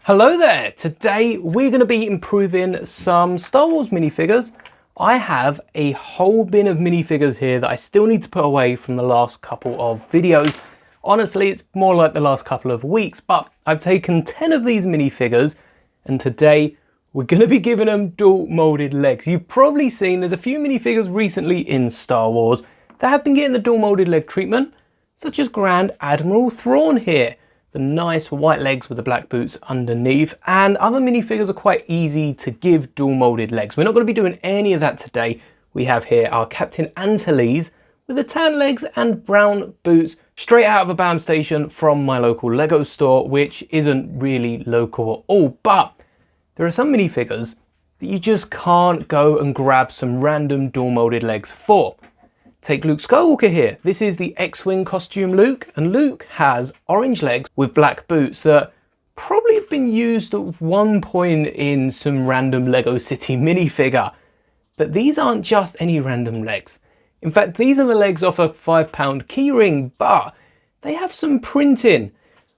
Hello there! Today we're going to be improving some Star Wars minifigures. I have a whole bin of minifigures here that I still need to put away from the last couple of videos. Honestly, it's more like the last couple of weeks, but I've taken 10 of these minifigures and today we're going to be giving them dual molded legs. You've probably seen there's a few minifigures recently in Star Wars that have been getting the dual molded leg treatment, such as Grand Admiral Thrawn here. The nice white legs with the black boots underneath, and other minifigures are quite easy to give dual molded legs. We're not going to be doing any of that today. We have here our Captain Antilles with the tan legs and brown boots straight out of a band station from my local Lego store, which isn't really local at all, but there are some minifigures that you just can't go and grab some random dual molded legs for. Take Luke Skywalker here. This is the X-Wing costume Luke, and Luke has orange legs with black boots that probably have been used at one point in some random Lego City minifigure. But these aren't just any random legs. In fact, these are the legs off a £5 keyring, but they have some printing,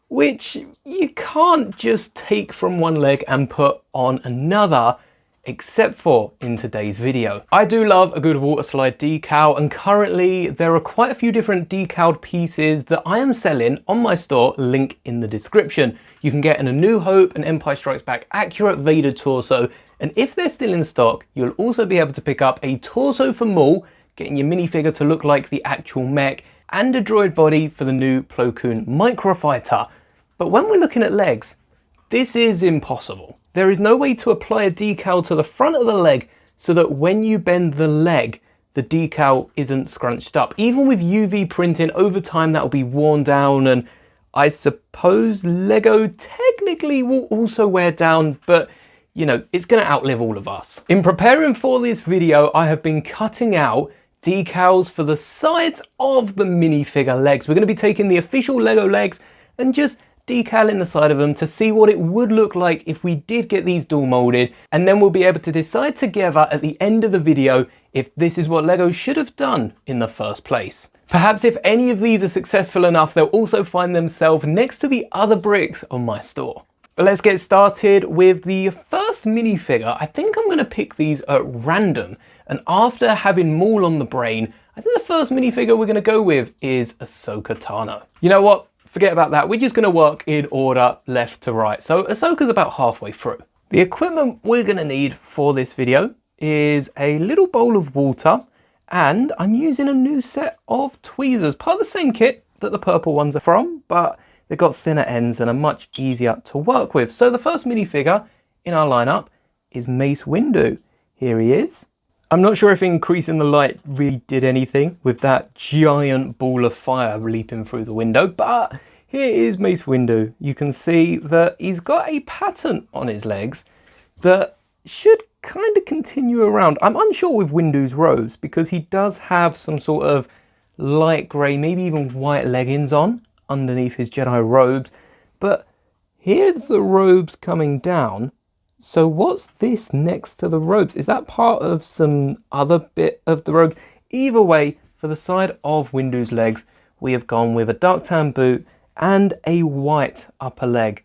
which you can't just take from one leg and put on another, except for in today's video. I do love a good water slide decal, and currently there are quite a few different decaled pieces that I am selling on my store, link in the description. You can get an A New Hope and Empire Strikes Back accurate Vader torso, and if they're still in stock, you'll also be able to pick up a torso for Maul, getting your minifigure to look like the actual mech, and a droid body for the new Plo Koon microfighter. But when we're looking at legs, this is impossible. There is no way to apply a decal to the front of the leg so that when you bend the leg, the decal isn't scrunched up. Even with UV printing, over time that will be worn down, and I suppose Lego technically will also wear down, but you know, it's going to outlive all of us. In preparing for this video, I have been cutting out decals for the sides of the minifigure legs. We're going to be taking the official Lego legs and just decaling the side of them to see what it would look like if we did get these dual molded, and then we'll be able to decide together at the end of the video if this is what Lego should have done in the first place. Perhaps if any of these are successful enough, they'll also find themselves next to the other bricks on my store. But let's get started with the first minifigure. I think I'm going to pick these at random, and after having Maul on the brain, I think the first minifigure we're going to go with is Ahsoka Tano. You know what? Forget about that, we're just going to work in order left to right. So Ahsoka's about halfway through. The equipment we're going to need for this video is a little bowl of water, and I'm using a new set of tweezers, part of the same kit that the purple ones are from, but they've got thinner ends and are much easier to work with. So the first minifigure in our lineup is Mace Windu. Here he is. I'm not sure if increasing the light really did anything with that giant ball of fire leaping through the window, but here is Mace Windu. You can see that he's got a pattern on his legs that should kind of continue around. I'm unsure with Windu's robes because he does have some sort of light grey, maybe even white leggings on underneath his Jedi robes, but here's the robes coming down. So what's this next to the robes? Is that part of some other bit of the robes? Either way, for the side of Windu's legs, we have gone with a dark tan boot and a white upper leg.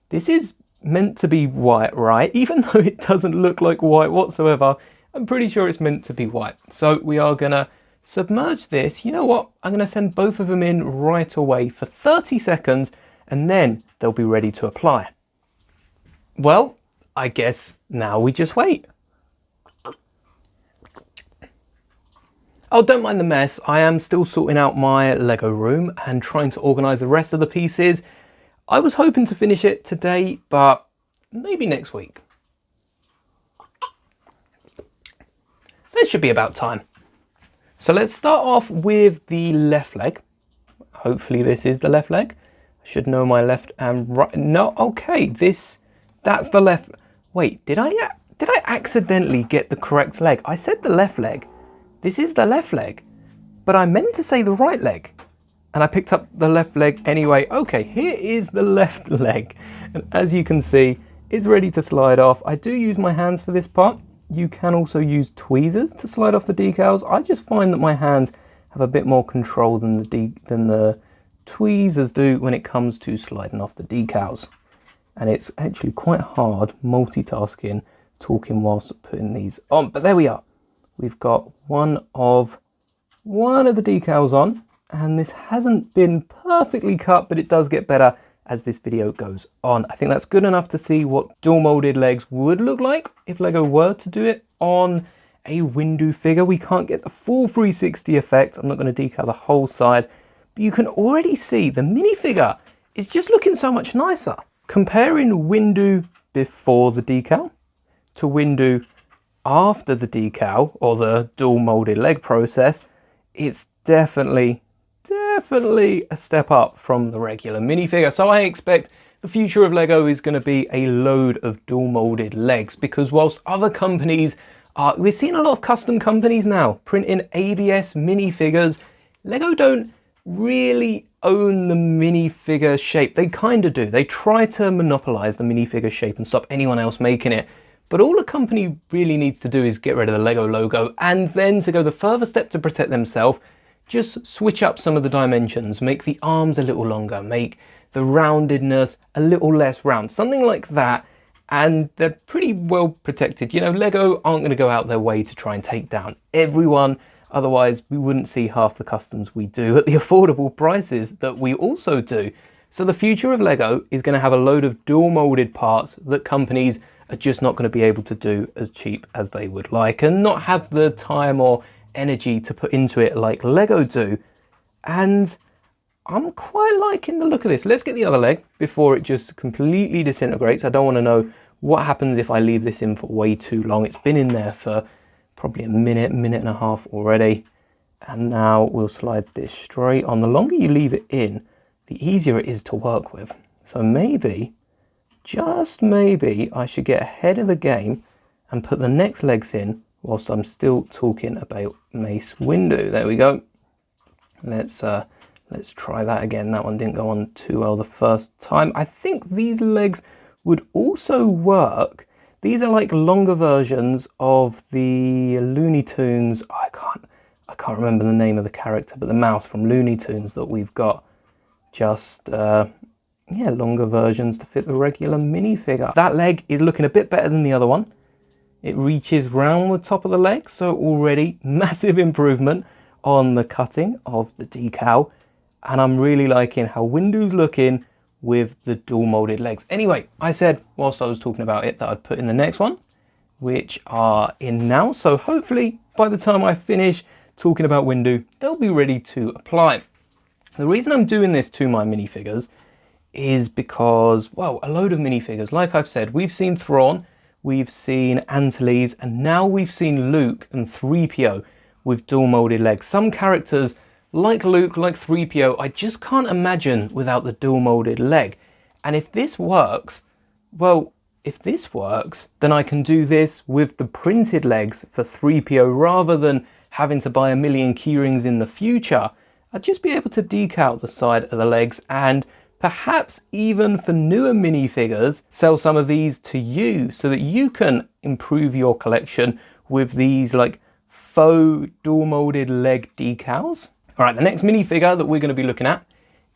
This is meant to be white, right? Even though it doesn't look like white whatsoever, I'm pretty sure it's meant to be white. So we are gonna submerge this. You know what? I'm gonna send both of them in right away for 30 seconds, and then they'll be ready to apply. Well, I guess now we just wait. Oh, don't mind the mess. I am still sorting out my Lego room and trying to organise the rest of the pieces. I was hoping to finish it today, but maybe next week. That should be about time. So let's start off with the left leg. Hopefully this is the left leg. I should know my left and right. No, okay, that's the left. Wait, did I accidentally get the correct leg? I said the left leg. This is the left leg, but I meant to say the right leg, and I picked up the left leg anyway. Okay, here is the left leg, and as you can see, it's ready to slide off. I do use my hands for this part. You can also use tweezers to slide off the decals. I just find that my hands have a bit more control than the tweezers do when it comes to sliding off the decals. and it's actually quite hard multitasking, talking whilst putting these on. But there we are. We've got one of the decals on, and this hasn't been perfectly cut, but it does get better as this video goes on. I think that's good enough to see what dual molded legs would look like if Lego were to do it on a Windu figure. We can't get the full 360 effect. I'm not going to decal the whole side, but you can already see the minifigure is just looking so much nicer. Comparing Windu before the decal to Windu after the decal, or the dual molded leg process, it's definitely a step up from the regular minifigure. So I expect the future of Lego is going to be a load of dual molded legs, because whilst other companies we're seeing a lot of custom companies now printing ABS minifigures, Lego don't really own the minifigure shape. They kind of do. They try to monopolize the minifigure shape and stop anyone else making it. But all a company really needs to do is get rid of the Lego logo, and then to go the further step to protect themselves, just switch up some of the dimensions, make the arms a little longer, make the roundedness a little less round, something like that, and they're pretty well protected. You know, Lego aren't going to go out their way to try and take down everyone, otherwise we wouldn't see half the customs we do at the affordable prices that we also do. So the future of Lego is going to have a load of dual molded parts that companies are just not going to be able to do as cheap as they would like, and not have the time or energy to put into it like Lego do. And I'm quite liking the look of this. Let's get the other leg before it just completely disintegrates. I don't want to know what happens if I leave this in for way too long. It's been in there for probably a minute and a half already. And now we'll slide this straight on. The longer you leave it in, the easier it is to work with. So maybe, just maybe, I should get ahead of the game and put the next legs in whilst I'm still talking about Mace Windu. There we go. Let's try that again. That one didn't go on too well the first time. I think these legs would also work. These are like longer versions of the Looney Tunes. I can't remember the name of the character, but the mouse from Looney Tunes that we've got. Just yeah, longer versions to fit the regular minifigure. That leg is looking a bit better than the other one. It reaches round the top of the leg, so already massive improvement on the cutting of the decal. And I'm really liking how Windu's looking with the dual molded legs. Anyway, I said whilst I was talking about it that I'd put in the next one, which are in now. So hopefully by the time I finish talking about Windu, they'll be ready to apply. The reason I'm doing this to my minifigures is because, well, a load of minifigures, like I've said, we've seen Thrawn, we've seen Antilles, and now we've seen Luke and 3PO with dual molded legs. Some characters like Luke, like 3PO, I just can't imagine without the dual molded leg. And if this works, well, if this works, then I can do this with the printed legs for 3PO rather than having to buy a million keyrings in the future. I'd just be able to decal the side of the legs, and perhaps even for newer minifigures, sell some of these to you so that you can improve your collection with these like faux dual molded leg decals. All right, the next minifigure that we're going to be looking at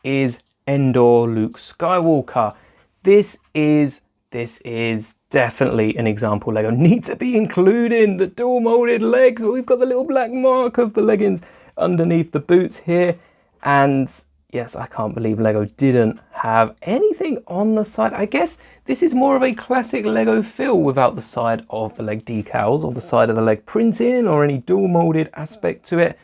is Endor Luke Skywalker. This is definitely an example Lego need to be including the dual molded legs. We've got the little black mark of the leggings underneath the boots here, and yes, I can't believe Lego didn't have anything on the side. I guess this is more of a classic Lego feel without the side of the leg decals or the side of the leg printing or any dual molded aspect to it.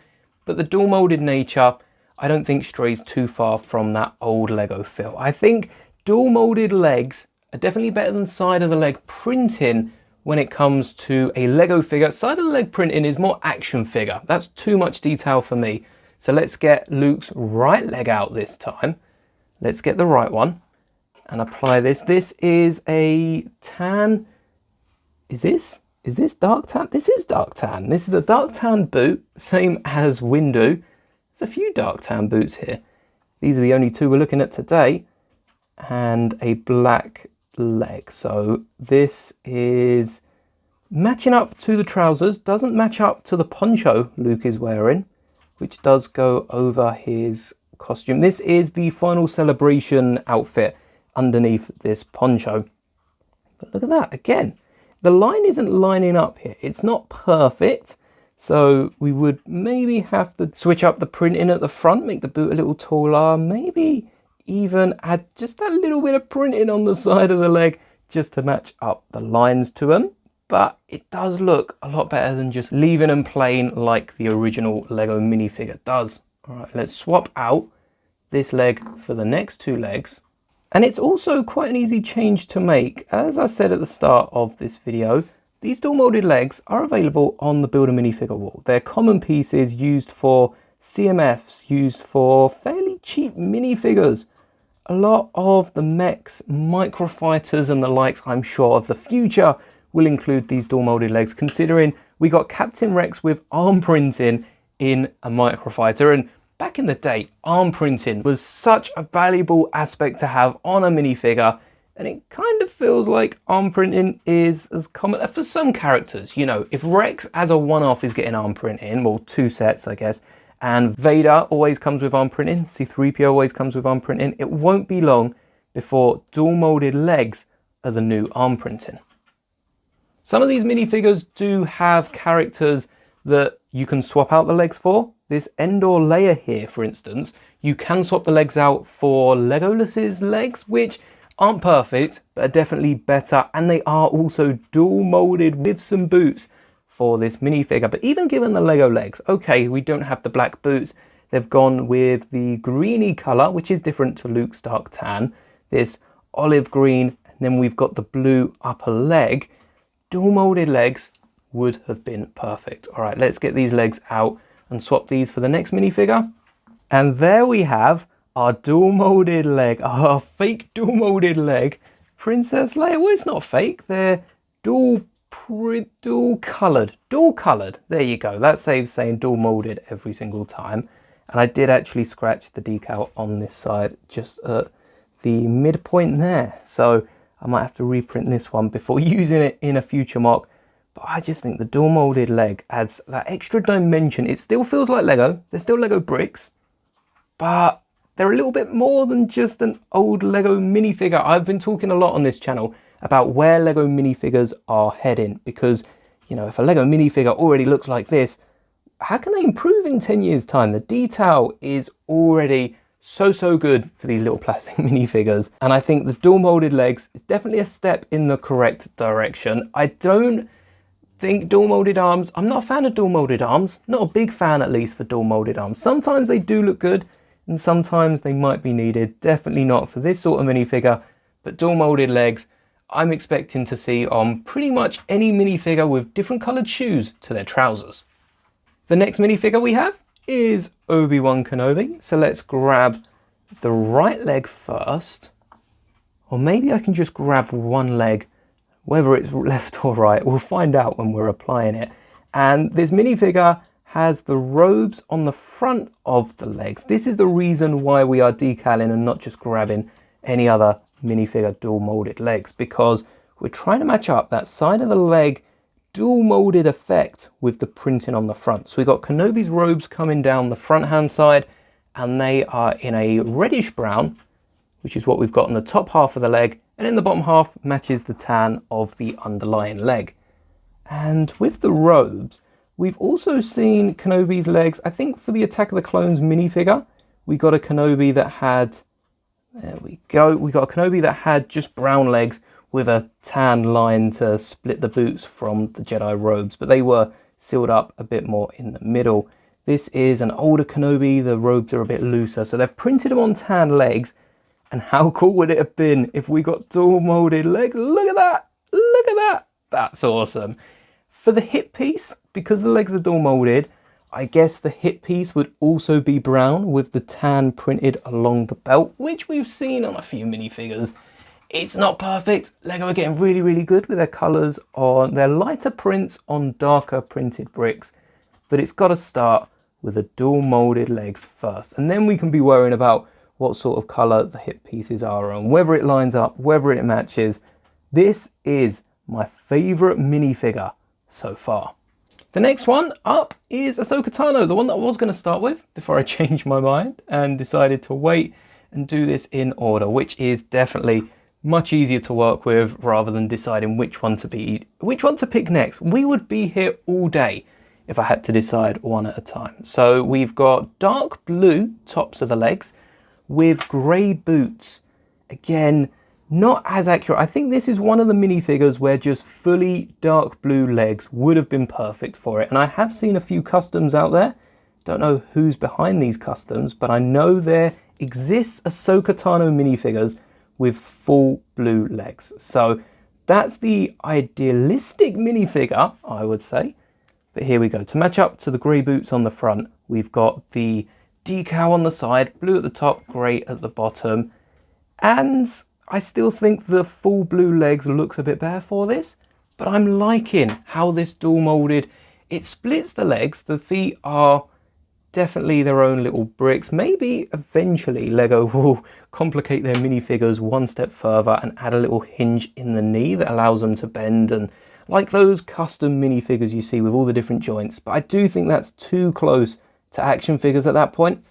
But the dual molded nature, I don't think strays too far from that old Lego feel. I think dual molded legs are definitely better than side of the leg printing when it comes to a Lego figure. Side of the leg printing is more action figure. That's too much detail for me. So let's get Luke's right leg out this time. Let's get the right one and apply this. This is a tan. Is this dark tan? This is dark tan. This is a dark tan boot, same as Windu. There's a few dark tan boots here. These are the only two we're looking at today. And a black leg. So this is matching up to the trousers. Doesn't match up to the poncho Luke is wearing, which does go over his costume. This is the final celebration outfit underneath this poncho. But look at that, again, the line isn't lining up here. It's not perfect. So we would maybe have to switch up the printing at the front, make the boot a little taller, maybe even add just a little bit of printing on the side of the leg just to match up the lines to them. But it does look a lot better than just leaving them plain like the original Lego minifigure does. All right, let's swap out this leg for the next two legs. And it's also quite an easy change to make. As I said at the start of this video, these dual molded legs are available on the Build a Minifigure wall. They're common pieces used for CMFs, used for fairly cheap minifigures. A lot of the mechs, microfighters and the likes, I'm sure, of the future will include these dual molded legs, considering we got Captain Rex with arm printing in a microfighter. And back in the day, arm printing was such a valuable aspect to have on a minifigure. And it kind of feels like arm printing is as common for some characters. You know, if Rex as a one-off is getting arm printing, well, two sets, I guess, and Vader always comes with arm printing, C-3PO always comes with arm printing, it won't be long before dual molded legs are the new arm printing. Some of these minifigures do have characters that you can swap out the legs for. This Endor Leia here, for instance, you can swap the legs out for Legolas's legs, which aren't perfect, but are definitely better, and they are also dual molded with some boots for this minifigure. But even given the Lego legs, okay, we don't have the black boots. They've gone with the greeny color, which is different to Luke's dark tan, this olive green, and then we've got the blue upper leg. Dual molded legs would have been perfect. All right, let's get these legs out and swap these for the next minifigure. And there we have our dual molded leg, our fake dual molded leg, Princess Leia. Well, it's not fake, they're dual colored. There you go, that saves saying dual molded every single time. And I did actually scratch the decal on this side, just at the midpoint there. So I might have to reprint this one before using it in a future mock. But I just think the dual molded leg adds that extra dimension. It still feels like Lego, they're still Lego bricks, but they're a little bit more than just an old Lego minifigure. I've been talking a lot on this channel about where Lego minifigures are heading, because, you know, if a Lego minifigure already looks like this, how can they improve in 10 years time? The detail is already so good for these little plastic minifigures. And I think the dual molded legs is definitely a step in the correct direction. I don't think dual molded arms, I'm not a fan of dual molded arms, not a big fan at least for dual molded arms. Sometimes they do look good, and sometimes they might be needed. Definitely not for this sort of minifigure, but dual molded legs I'm expecting to see on pretty much any minifigure with different coloured shoes to their trousers. The next minifigure we have is Obi-Wan Kenobi. So let's grab the right leg first, or maybe I can just grab one leg, whether it's left or right, we'll find out when we're applying it. And this minifigure has the robes on the front of the legs. This is the reason why we are decaling and not just grabbing any other minifigure dual molded legs, because we're trying to match up that side of the leg dual molded effect with the printing on the front. So we've got Kenobi's robes coming down the front hand side, and they are in a reddish brown, which is what we've got on the top half of the leg, and in the bottom half matches the tan of the underlying leg. And with the robes, we've also seen Kenobi's legs. I think for the Attack of the Clones minifigure, we got a Kenobi that had, there we go, we got a Kenobi that had just brown legs with a tan line to split the boots from the Jedi robes, but they were sealed up a bit more in the middle. This is an older Kenobi, the robes are a bit looser, so they've printed them on tan legs. And how cool would it have been if we got dual molded legs? Look at that, look at that, that's awesome. For the hip piece, because the legs are dual molded, I guess the hip piece would also be brown with the tan printed along the belt, which we've seen on a few minifigures. It's not perfect. Lego are getting really good with their colours on their lighter prints on darker printed bricks, but it's got to start with the dual molded legs first, and then we can be worrying about what sort of colour the hip pieces are and whether it lines up, whether it matches. This is my favourite minifigure so far. The next one up is Ahsoka Tano, the one that I was going to start with before I changed my mind and decided to wait and do this in order, which is definitely much easier to work with rather than deciding which one to pick next. We would be here all day if I had to decide one at a time. So we've got dark blue tops of the legs with grey boots. Again, not as accurate. I think this is one of the minifigures where just fully dark blue legs would have been perfect for it. And I have seen a few customs out there. Don't know who's behind these customs, but I know there exists Ahsoka Tano minifigures with full blue legs. So that's the idealistic minifigure, I would say. But here we go. To match up to the grey boots on the front, we've got the decal on the side, blue at the top, grey at the bottom. And I still think the full blue legs looks a bit better for this, but I'm liking how this dual molded, it splits the legs. The feet are definitely their own little bricks. Maybe eventually Lego will complicate their minifigures one step further and add a little hinge in the knee that allows them to bend, and like those custom minifigures you see with all the different joints. But I do think that's too close to action figures at that point.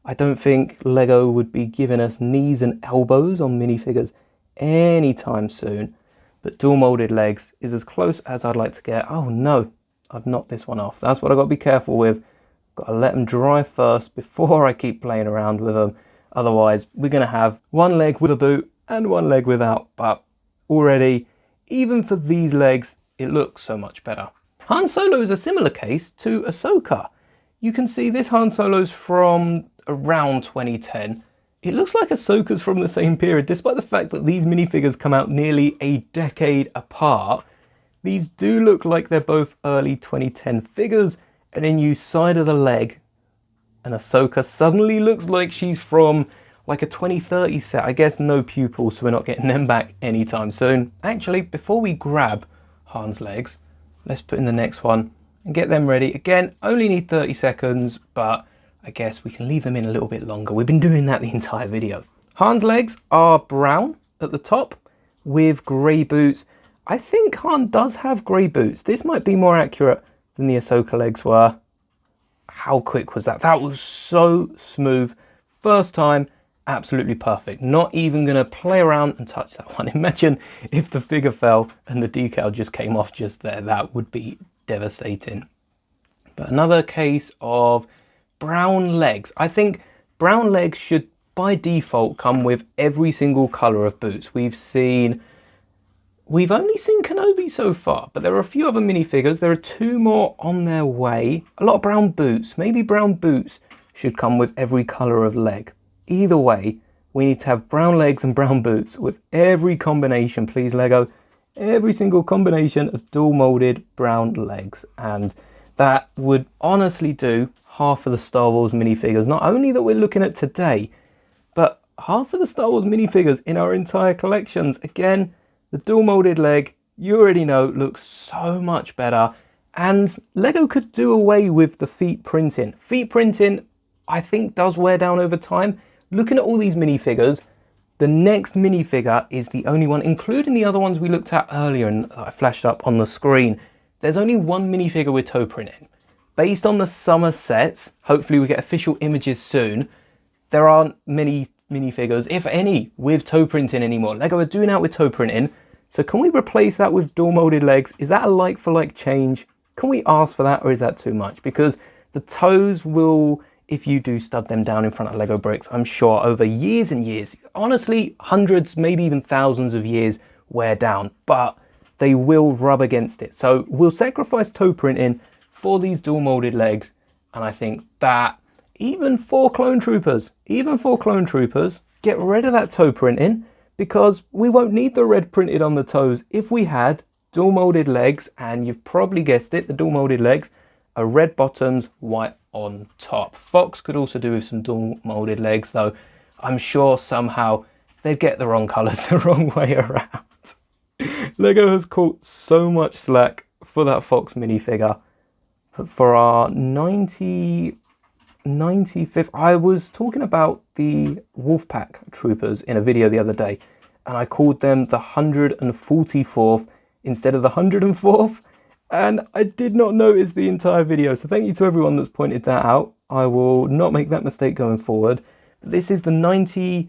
I don't think Lego would be giving us knees and elbows on minifigures anytime soon. But dual molded legs is as close as I'd like to get. Oh no, I've knocked this one off. That's what I've got to be careful with. Got to let them dry first before I keep playing around with them. Otherwise, we're going to have one leg with a boot and one leg without. But already, even for these legs, it looks so much better. Han Solo is a similar case to Ahsoka. You can see this Han Solo's from around 2010. It looks like Ahsoka's from the same period, despite the fact that these minifigures come out nearly a decade apart. These do look like they're both early 2010 figures, and then you side of the leg, and Ahsoka suddenly looks like she's from like a 2030 set. I guess no pupils, so we're not getting them back anytime soon. Actually, before we grab Han's legs, let's put in the next one and get them ready. Again, only need 30 seconds, but I guess we can leave them in a little bit longer. We've been doing that the entire video. Han's legs are brown at the top with grey boots. I think Han does have grey boots. This might be more accurate than the Ahsoka legs were. How quick was that? That was so smooth. First time, absolutely perfect. Not even gonna play around and touch that one. Imagine if the figure fell and the decal just came off just there. That would be devastating. But another case of brown legs. I think brown legs should by default come with every single colour of boots. We've only seen Kenobi so far, but there are a few other minifigures. There are two more on their way. A lot of brown boots. Maybe brown boots should come with every colour of leg. Either way, we need to have brown legs and brown boots with every combination, please Lego. Every single combination of dual molded brown legs. And that would honestly do half of the Star Wars minifigures, not only that we're looking at today, but half of the Star Wars minifigures in our entire collections. Again, the dual molded leg, you already know, looks so much better. And Lego could do away with the feet printing. Feet printing, I think, does wear down over time. Looking at all these minifigures, the next minifigure is the only one, including the other ones we looked at earlier and I flashed up on the screen. There's only one minifigure with toe printing. Based on the summer sets, hopefully we get official images soon, there aren't many minifigures, if any, with toe printing anymore. Lego are doing out with toe printing, so can we replace that with dual molded legs? Is that a like for like change? Can we ask for that, or is that too much? Because the toes will, if you do stud them down in front of Lego bricks, I'm sure over years and years, honestly hundreds, maybe even thousands of years, wear down, but they will rub against it. So we'll sacrifice toe printing for these dual molded legs, and I think that even for clone troopers, get rid of that toe printing, because we won't need the red printed on the toes if we had dual molded legs, and you've probably guessed it, the dual molded legs are red bottoms, white on top. Fox could also do with some dual molded legs, though I'm sure somehow they'd get the wrong colours the wrong way around. Lego has caught so much slack for that Fox minifigure. For our 95th, I was talking about the Wolfpack troopers in a video the other day, and I called them the 144th instead of the 104th, and I did not notice the entire video, so thank you to everyone that's pointed that out. I will not make that mistake going forward. This is the 95th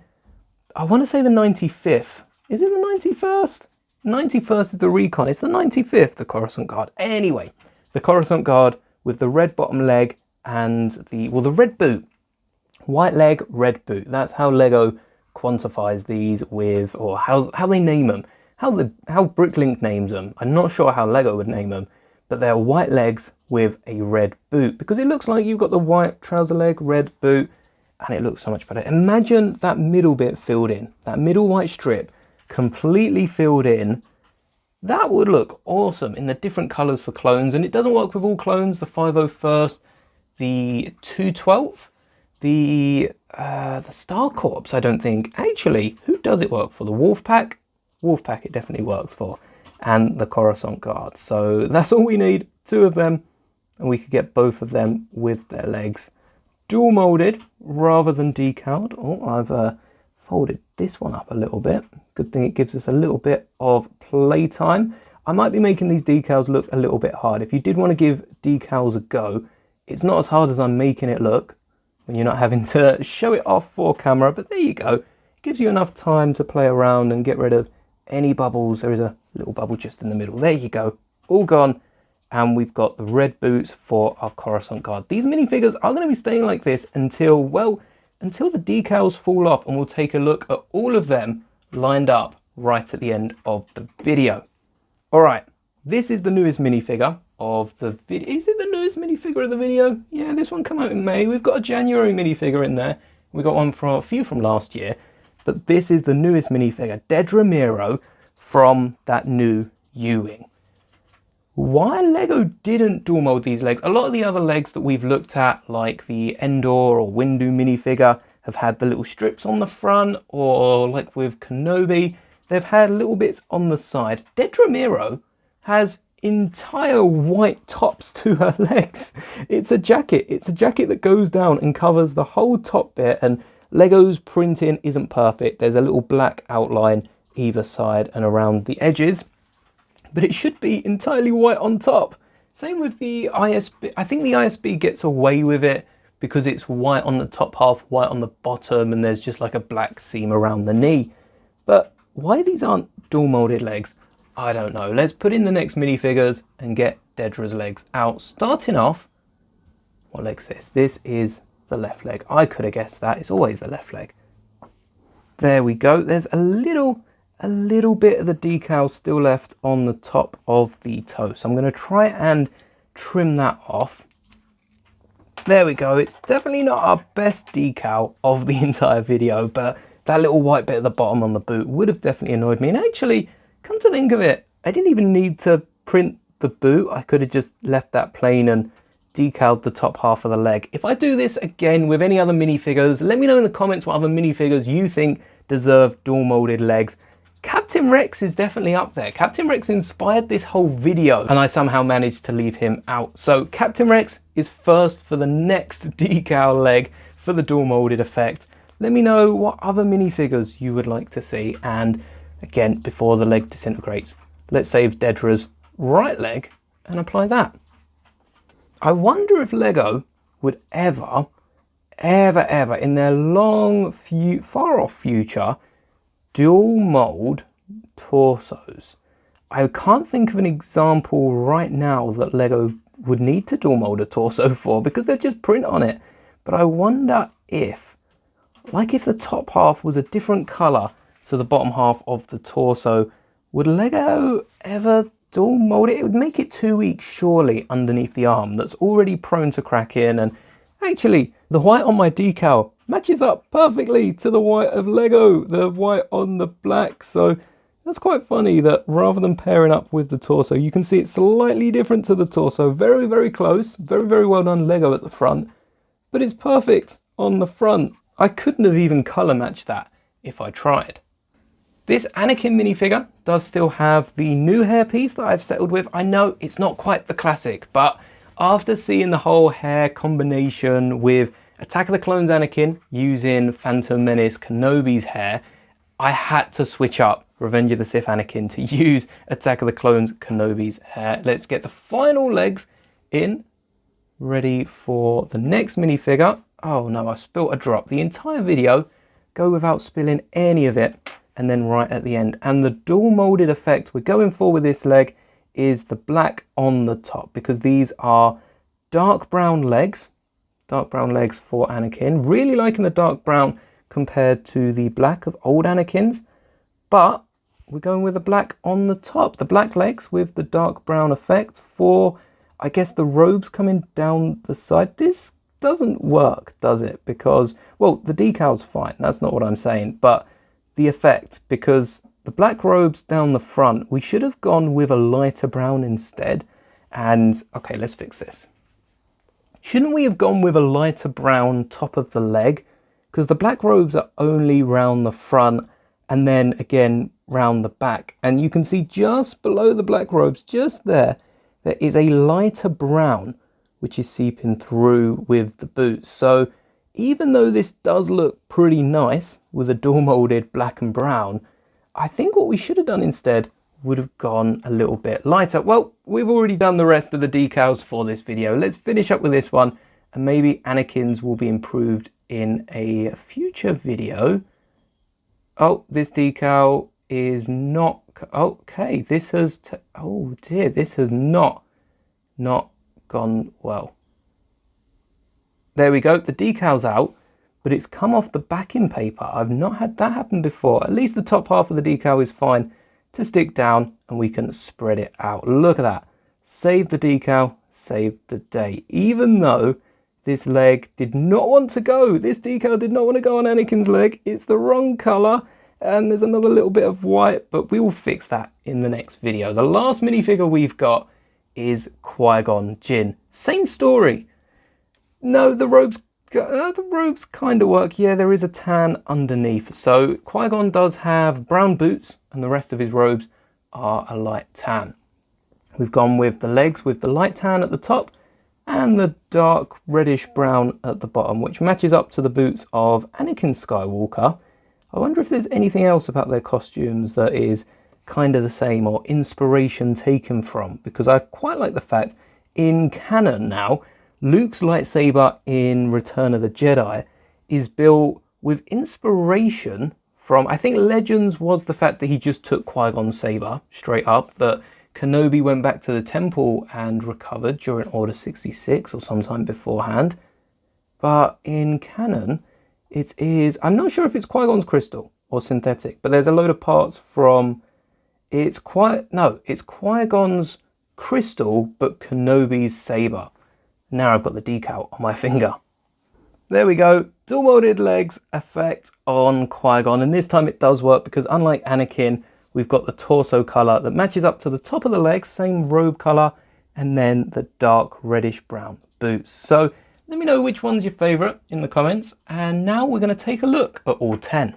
I want to say the 95th. Is it the 91st? 91st is the Recon. It's the 95th, the Coruscant Guard. Anyway, the Coruscant Guard with the red bottom leg and the red boot. White leg, red boot. That's how Lego quantifies these with, or how they name them. How Bricklink names them. I'm not sure how Lego would name them, but they're white legs with a red boot because it looks like you've got the white trouser leg, red boot, and it looks so much better. Imagine that middle bit filled in, that middle white strip completely filled in. That would look awesome in the different colors for clones, and it doesn't work with all clones. The 501st, the 212th, the Star Corps, I don't think. Actually, who does it work for? The Wolfpack? Wolfpack it definitely works for. And the Coruscant Guard. So that's all we need, 2 of them, and we could get both of them with their legs dual molded rather than decaled. Oh, I've folded this one up a little bit. Good thing it gives us a little bit of play time. I might be making these decals look a little bit hard. If you did want to give decals a go, it's not as hard as I'm making it look when you're not having to show it off for camera, but there you go. It gives you enough time to play around and get rid of any bubbles. There is a little bubble just in the middle. There you go, all gone. And we've got the red boots for our Coruscant Guard. These minifigures are going to be staying like this until the decals fall off, and we'll take a look at all of them lined up right at the end of the video. All right, this is the newest minifigure of the video. Is it the newest minifigure of the video? Yeah, this one came out in May. We've got a January minifigure in there. We got one from a few from last year. But this is the newest minifigure, Dedra Meero, from that new U-Wing. Why Lego didn't dual mold these legs? A lot of the other legs that we've looked at, like the Endor or Windu minifigure, have had the little strips on the front, or like with Kenobi, they've had little bits on the side. Dedra Meero has entire white tops to her legs. It's a jacket. It's a jacket that goes down and covers the whole top bit, and Lego's printing isn't perfect. There's a little black outline either side and around the edges, but it should be entirely white on top. Same with the ISB. I think the ISB gets away with it because it's white on the top half, white on the bottom, and there's just like a black seam around the knee. But why these aren't dual molded legs, I don't know. Let's put in the next minifigures and get Dedra's legs out. Starting off, what leg's this? This is the left leg. I could have guessed that. It's always the left leg. There we go. There's a little bit of the decal still left on the top of the toe. So I'm going to try and trim that off. There we go. It's definitely not our best decal of the entire video, but that little white bit at the bottom on the boot would have definitely annoyed me. And actually, come to think of it, I didn't even need to print the boot. I could have just left that plain and decaled the top half of the leg. If I do this again with any other minifigures, let me know in the comments what other minifigures you think deserve dual molded legs. Captain Rex is definitely up there. Captain Rex inspired this whole video, and I somehow managed to leave him out. So Captain Rex is first for the next decal leg for the dual molded effect. Let me know what other minifigures you would like to see. And again, before the leg disintegrates, let's save Dedra's right leg and apply that. I wonder if Lego would ever in their long, far off future dual mold torsos. I can't think of an example right now that Lego would need to dual mold a torso for, because they just print on it. But I wonder if, like if the top half was a different color to the bottom half of the torso, would Lego ever dual mold it? It would make it too weak, surely, underneath the arm that's already prone to crack in. And actually, the white on my decal matches up perfectly to the white of Lego, the white on the black. So that's quite funny that rather than pairing up with the torso, you can see it's slightly different to the torso. Very, very close. Very, very well done Lego at the front, but it's perfect on the front. I couldn't have even color matched that if I tried. This Anakin minifigure does still have the new hairpiece that I've settled with. I know it's not quite the classic, but after seeing the whole hair combination with Attack of the Clones Anakin using Phantom Menace Kenobi's hair, I had to switch up Revenge of the Sith Anakin to use Attack of the Clones Kenobi's hair. Let's get the final legs in, ready for the next minifigure. Oh no, I spilt a drop. The entire video go without spilling any of it, and then right at the end. And the dual molded effect we're going for with this leg is the black on the top, because these are dark brown legs for Anakin. Really liking the dark brown compared to the black of old Anakin's, but we're going with the black on the top, the black legs with the dark brown effect for, I guess, the robes coming down the side. This doesn't work, does it? Because, well, the decal's fine, that's not what I'm saying, but the effect, because the black robes down the front, we should have gone with a lighter brown instead. And okay, let's fix this. Shouldn't we have gone with a lighter brown top of the leg? Because the black robes are only round the front and then again round the back. And you can see just below the black robes, just there is a lighter brown, which is seeping through with the boots. So even though this does look pretty nice with a dual molded black and brown, I think what we should have done instead would have gone a little bit lighter. Well, we've already done the rest of the decals for this video. Let's finish up with this one, and maybe Anakin's will be improved in a future video. Oh, this decal is not okay. This has oh dear, this has not gone well. There we go, the decal's out, but it's come off the backing paper. I've not had that happen before. At least the top half of the decal is fine to stick down, and we can spread it out. Look at that. Save the decal, save the day. Even though this leg did not want to go, this decal did not want to go on Anakin's leg. It's the wrong color, and there's another little bit of white, but we will fix that in the next video. The last minifigure we've got is Qui-Gon Jinn. Same story. No, the robes kind of work. Yeah, there is a tan underneath. So Qui-Gon does have brown boots, and the rest of his robes are a light tan. We've gone with the legs with the light tan at the top and the dark reddish brown at the bottom, which matches up to the boots of Anakin Skywalker. I wonder if there's anything else about their costumes that is kind of the same or inspiration taken from, because I quite like the fact in canon now, Luke's lightsaber in Return of the Jedi is built with inspiration from, I think Legends was the fact that he just took Qui-Gon's saber straight up, that Kenobi went back to the temple and recovered during Order 66 or sometime beforehand. But in canon, it is, I'm not sure if it's Qui-Gon's crystal or synthetic, but there's a load of parts from, it's Qui-Gon's crystal, but Kenobi's saber. Now I've got the decal on my finger. There we go, dual molded legs effect on Qui-Gon, and this time it does work because unlike Anakin, we've got the torso color that matches up to the top of the legs, same robe color, and then the dark reddish brown boots. So let me know which one's your favorite in the comments, and now we're going to take a look at all 10.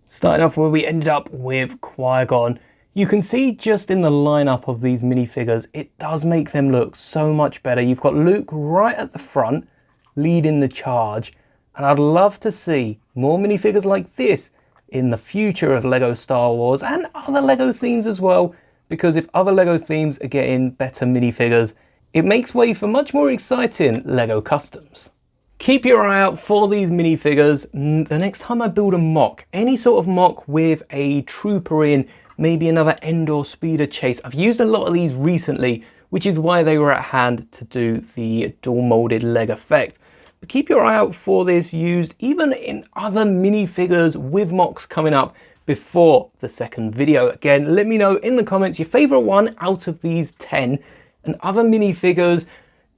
Starting off where we ended up with Qui-Gon. You can see just in the lineup of these minifigures, it does make them look so much better. You've got Luke right at the front, leading the charge, and I'd love to see more minifigures like this in the future of LEGO Star Wars and other LEGO themes as well, because if other LEGO themes are getting better minifigures, it makes way for much more exciting LEGO customs. Keep your eye out for these minifigures. The next time I build a mock, any sort of mock with a trooper in, maybe another Endor speeder chase. I've used a lot of these recently, which is why they were at hand to do the dual molded leg effect. But keep your eye out for this used even in other minifigures with mocks coming up before the second video. Again, let me know in the comments your favorite one out of these 10 and other minifigures,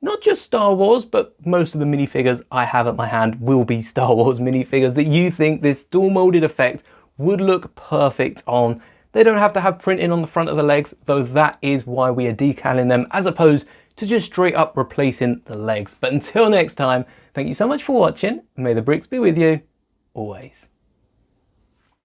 not just Star Wars, but most of the minifigures I have at my hand will be Star Wars minifigures that you think this dual molded effect would look perfect on. They don't have to have printing on the front of the legs, though that is why we are decaling them as opposed to just straight up replacing the legs. But until next time, thank you so much for watching. May the bricks be with you always.